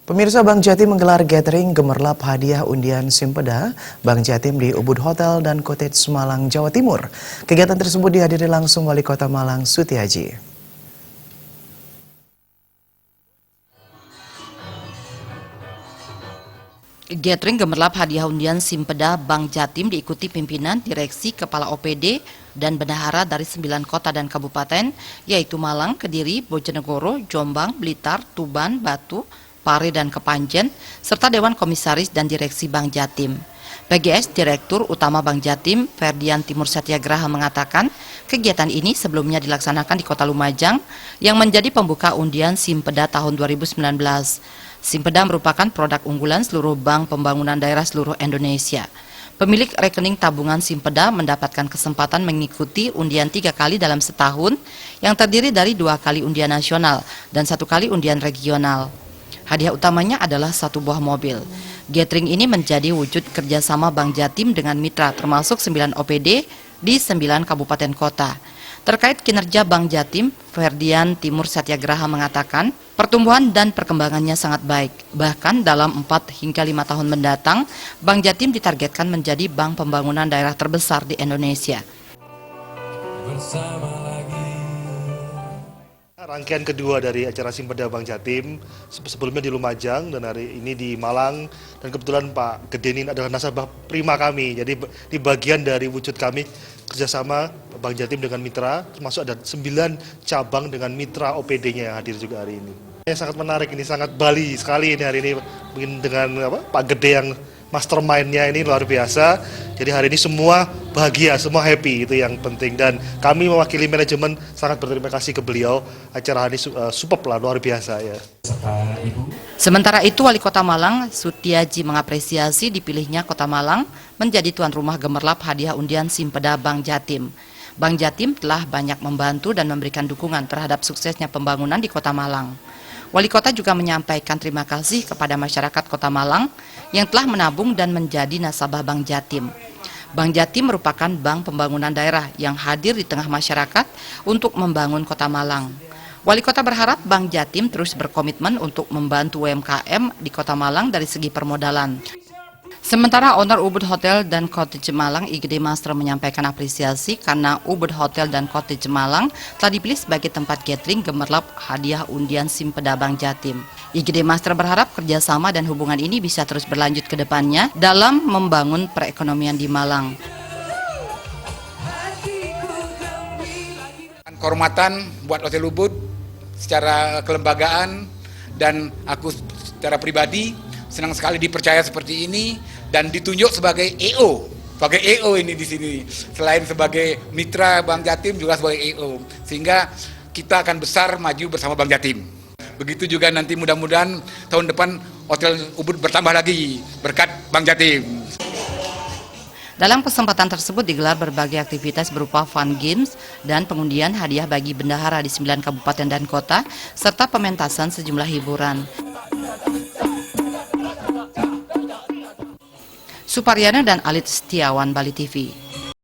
Pemirsa, Bank Jatim menggelar gathering gemerlap hadiah undian Simpeda Bank Jatim di Ubud Hotel dan Cottage Malang, Jawa Timur. Kegiatan tersebut dihadiri langsung Wali Kota Malang, Sutiaji. Gathering gemerlap hadiah undian Simpeda Bank Jatim diikuti pimpinan, direksi, kepala OPD, dan bendahara dari 9 kota dan kabupaten, yaitu Malang, Kediri, Bojonegoro, Jombang, Blitar, Tuban, Batu, Pare, dan Kepanjen, serta Dewan Komisaris dan Direksi Bank Jatim. PGS Direktur Utama Bank Jatim, Ferdian Timur Satyagraha mengatakan, kegiatan ini sebelumnya dilaksanakan di Kota Lumajang yang menjadi pembuka undian Simpeda tahun 2019. Simpeda merupakan produk unggulan seluruh bank pembangunan daerah seluruh Indonesia. Pemilik rekening tabungan Simpeda mendapatkan kesempatan mengikuti undian 3 kali dalam setahun yang terdiri dari 2 kali undian nasional dan 1 kali undian regional. Hadiah utamanya adalah 1 buah mobil. Gathering ini menjadi wujud kerjasama Bank Jatim dengan mitra termasuk 9 OPD di 9 kabupaten kota. Terkait kinerja Bank Jatim, Ferdian Timur Satyagraha mengatakan pertumbuhan dan perkembangannya sangat baik. Bahkan dalam 4 hingga 5 tahun mendatang, Bank Jatim ditargetkan menjadi bank pembangunan daerah terbesar di Indonesia. Rangkaian kedua dari acara Simpeda Bank Jatim, sebelumnya di Lumajang dan hari ini di Malang, dan kebetulan Pak Gedenin adalah nasabah prima kami, jadi di bagian dari wujud kami kerjasama Bank Jatim dengan mitra, termasuk ada 9 cabang dengan mitra OPD-nya yang hadir juga hari ini. Yang sangat menarik ini, sangat Bali sekali ini hari ini, mungkin dengan Pak Gede yang mastermind-nya ini luar biasa. Jadi hari ini semua bahagia, semua happy, itu yang penting. Dan kami mewakili manajemen sangat berterima kasih ke beliau. Acara hari ini superb lah, luar biasa ya. Sementara itu, Wali Kota Malang, Sutiaji, mengapresiasi dipilihnya Kota Malang menjadi tuan rumah gemerlap hadiah undian Simpeda Bank Jatim. Bank Jatim telah banyak membantu dan memberikan dukungan terhadap suksesnya pembangunan di Kota Malang. Wali Kota juga menyampaikan terima kasih kepada masyarakat Kota Malang yang telah menabung dan menjadi nasabah Bank Jatim. Bank Jatim merupakan bank pembangunan daerah yang hadir di tengah masyarakat untuk membangun Kota Malang. Wali Kota berharap Bank Jatim terus berkomitmen untuk membantu UMKM di Kota Malang dari segi permodalan. Sementara owner Ubud Hotel dan Cottage Malang, IGD Master, menyampaikan apresiasi karena Ubud Hotel dan Cottage Malang telah dipilih sebagai tempat gathering gemerlap hadiah undian Simpeda Bank Jatim. IGD Master berharap kerjasama dan hubungan ini bisa terus berlanjut ke depannya dalam membangun perekonomian di Malang. Kehormatan buat Hotel Ubud secara kelembagaan, dan aku secara pribadi senang sekali dipercaya seperti ini dan ditunjuk sebagai EO. Sebagai EO ini di sini. Selain sebagai mitra Bank Jatim juga sebagai EO. Sehingga kita akan besar maju bersama Bank Jatim. Begitu juga nanti mudah-mudahan tahun depan Hotel Ubud bertambah lagi berkat Bank Jatim. Dalam kesempatan tersebut digelar berbagai aktivitas berupa fun games dan pengundian hadiah bagi bendahara di 9 kabupaten dan kota, serta pementasan sejumlah hiburan. Suparyana dan Alit Setiawan, Bali TV.